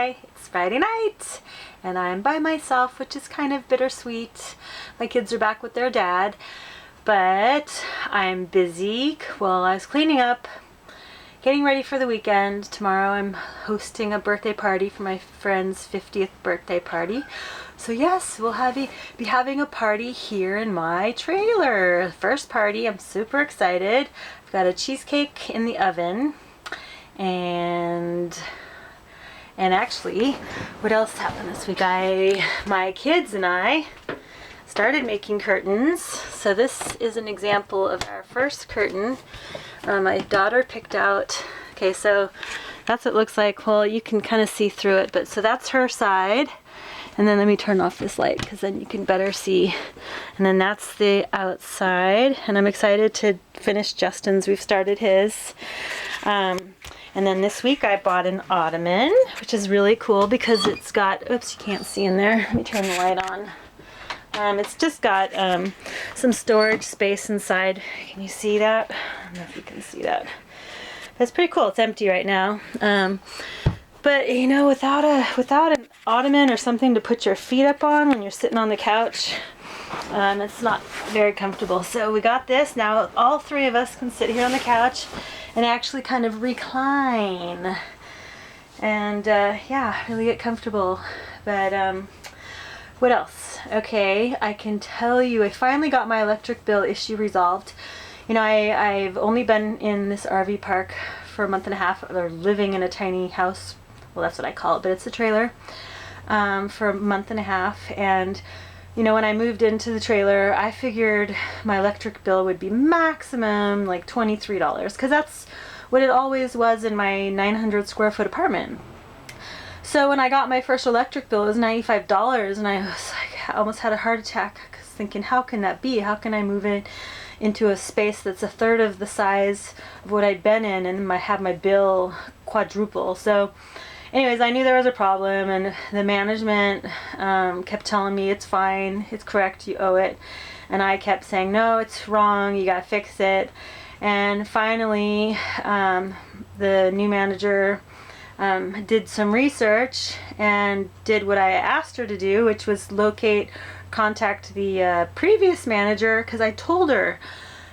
Hi, it's Friday night and I'm by myself, which is kind of bittersweet. My kids are back with their dad, but I'm busy. Well, I was cleaning up, getting ready for the weekend. Tomorrow I'm hosting a birthday party for my friend's 50th birthday party. So yes, we'll be having a party here in my trailer. First party, I'm super excited. I've got a cheesecake in the oven, and actually, what else happened this week? My kids and I started making curtains. So this is an example of our first curtain. My daughter picked out, okay, so that's what it looks like. Well, you can kind of see through it, but so that's her side. And then let me turn off this light because then you can better see. And then that's the outside. And I'm excited to finish Justin's. We've started his. And then this week I bought an ottoman, which is really cool because it's got, oops, you can't see in there. Let me turn the light on. It's just got some storage space inside. Can you see that? I don't know if you can see that. That's pretty cool. It's empty right now. But you know, without an ottoman or something to put your feet up on when you're sitting on the couch, it's not very comfortable. So we got this. Now all three of us can sit here on the couch and actually kind of recline and yeah, really get comfortable. But what else? Okay, I can tell you I finally got my electric bill issue resolved. You know, I've only been in this RV park for a month and a half, or living in a tiny house. Well, that's what I call it, but it's a trailer, for a month and a half. And you know, when I moved into the trailer, I figured my electric bill would be maximum like $23, because that's what it always was in my 900 square foot apartment. So when I got my first electric bill, it was $95, and I was like, I almost had a heart attack, thinking, how can that be? How can I move it into a space that's a third of the size of what I'd been in and have my bill quadruple? So anyways, I knew there was a problem, and the management kept telling me it's fine, it's correct, you owe it. And I kept saying, no, it's wrong, you gotta fix it. And finally, the new manager did some research and did what I asked her to do, which was contact the previous manager, because I told her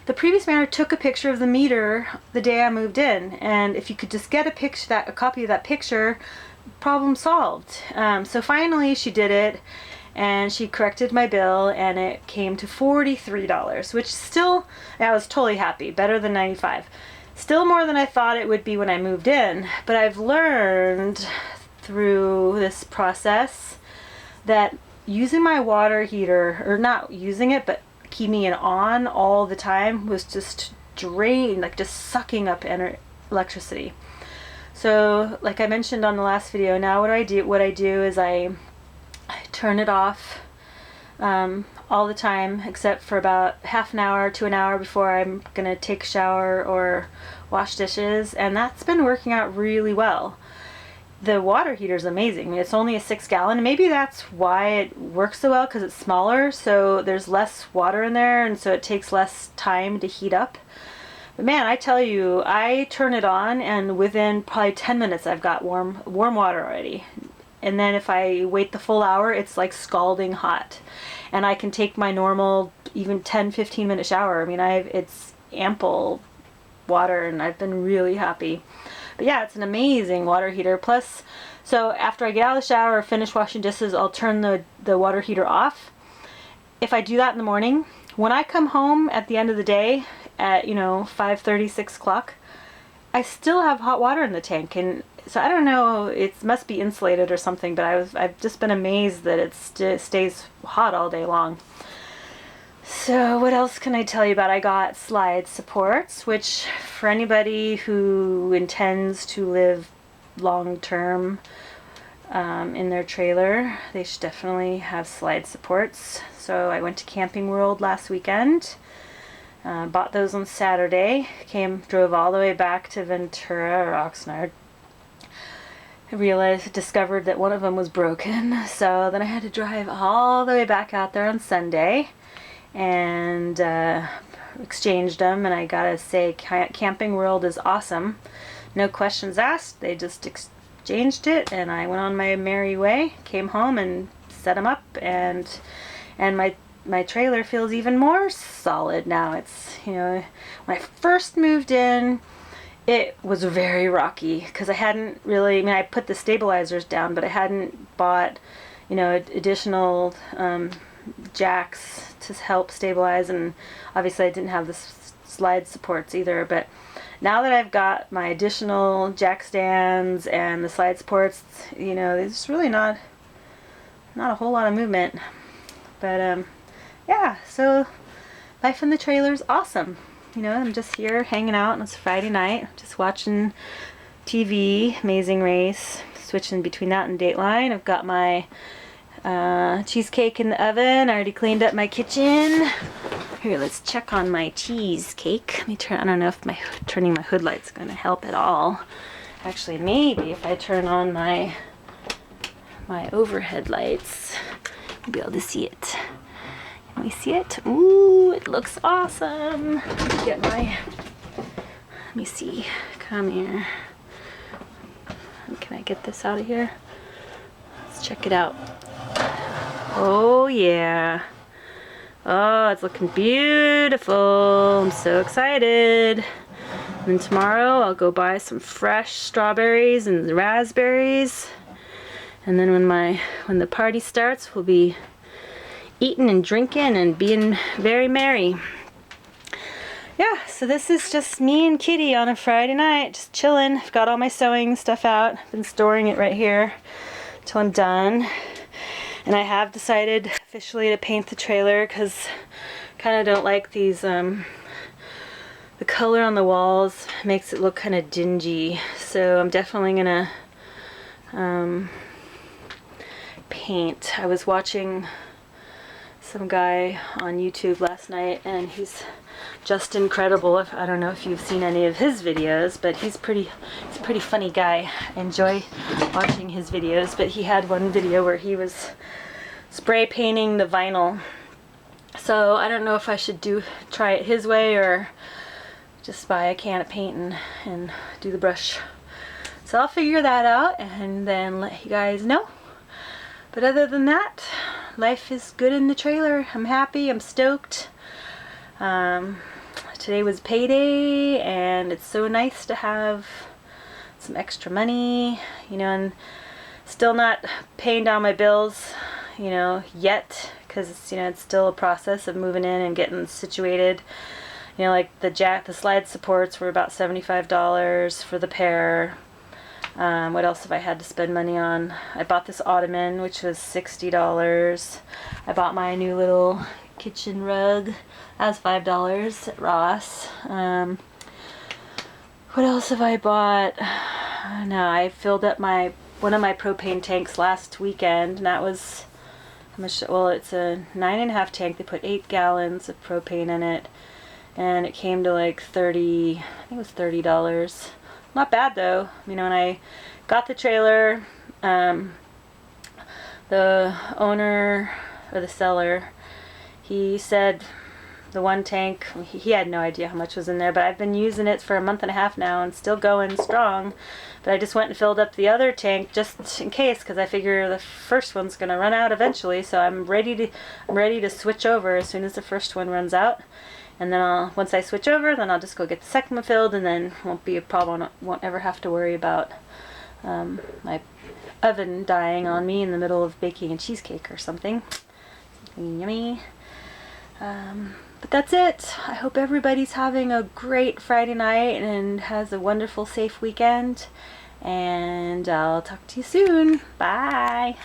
the previous manager took a picture of the meter the day I moved in, and if you could just get a copy of that picture, problem solved. So finally she did it, and she corrected my bill, and it came to $43, which still, I was totally happy, better than $95. Still more than I thought it would be when I moved in, but I've learned through this process that using my water heater, or not using it, but keeping it on all the time, was just drained, like just sucking up electricity. So like I mentioned on the last video, now what I do is I turn it off all the time, except for about half an hour to an hour before I'm gonna take a shower or wash dishes, and that's been working out really well. The water heater is amazing. I mean, it's only a 6-gallon. Maybe that's why it works so well, because it's smaller, so there's less water in there, and so it takes less time to heat up. But man, I tell you, I turn it on, and within probably 10 minutes I've got warm water already. And then if I wait the full hour, it's like scalding hot. And I can take my normal, even 10-15 minute shower. I mean, it's ample water, and I've been really happy. But yeah, it's an amazing water heater. Plus, so after I get out of the shower or finish washing dishes, I'll turn the water heater off. If I do that in the morning, when I come home at the end of the day at, 5:30, 6 o'clock, I still have hot water in the tank. And so I don't know, it must be insulated or something, but I've just been amazed that it stays hot all day long. So what else can I tell you about? I got slide supports, which for anybody who intends to live long term in their trailer, they should definitely have slide supports. So I went to Camping World last weekend, bought those on Saturday, drove all the way back to Ventura or Oxnard. I discovered that one of them was broken, so then I had to drive all the way back out there on Sunday and exchanged them. And I gotta say, Camping World is awesome. No questions asked. They just exchanged it, and I went on my merry way. Came home and set them up, and my trailer feels even more solid now. It's, you know, when I first moved in, it was very rocky because I hadn't really, I mean, I put the stabilizers down, but I hadn't bought, you know, additional jacks to help stabilize, and obviously I didn't have the slide supports either. But now that I've got my additional jack stands and the slide supports, you know, there's really not a whole lot of movement. But yeah, so life in the trailer is awesome. You know, I'm just here hanging out, and it's Friday night, just watching TV, Amazing Race, switching between that and Dateline. I've got my cheesecake in the oven. I already cleaned up my kitchen. Here, let's check on my cheesecake. Let me turn, I don't know if turning my hood light's going to help at all. Actually, maybe if I turn on my overhead lights, you'll be able to see it. Can we see it? Ooh, it looks awesome. Let me see. Come here. Can I get this out of here? Let's check it out. Oh yeah. Oh, it's looking beautiful. I'm so excited. And then tomorrow I'll go buy some fresh strawberries and raspberries. And then when the party starts, we'll be eating and drinking and being very merry. Yeah, so this is just me and Kitty on a Friday night, just chilling. I've got all my sewing stuff out. I've been storing it right here till I'm done. And I have decided officially to paint the trailer because I kind of don't like these, the color on the walls makes it look kind of dingy. So I'm definitely gonna paint. I was watching some guy on YouTube last night, and he's just incredible. I don't know if you've seen any of his videos, but he's a pretty funny guy. I enjoy watching his videos, but he had one video where he was spray painting the vinyl. So I don't know if I should try it his way or just buy a can of paint and do the brush. So I'll figure that out and then let you guys know. But other than that, life is good in the trailer. I'm happy, I'm stoked. Today was payday, and it's so nice to have some extra money, you know, and still not paying down my bills, you know, yet, because it's, you know, it's still a process of moving in and getting situated. You know, like the slide supports were about $75 for the pair. What else have I had to spend money on? I bought this ottoman, which was $60. I bought my new little kitchen rug. That was $5 at Ross. What else have I bought? No, I filled up one of my propane tanks last weekend, and that was how much? Well, it's a 9.5 tank. They put 8 gallons of propane in it, and it came to like I think it was $30. Not bad though. You know, when I got the trailer, the owner or the seller, he said the one tank, he had no idea how much was in there, but I've been using it for a month and a half now and still going strong. But I just went and filled up the other tank just in case, because I figure the first one's going to run out eventually. So I'm ready to switch over as soon as the first one runs out. And then once I switch over, then I'll just go get the second one filled, and then won't be a problem. Won't ever have to worry about my oven dying on me in the middle of baking a cheesecake or something. Something yummy. But that's it. I hope everybody's having a great Friday night and has a wonderful, safe weekend. And I'll talk to you soon. Bye.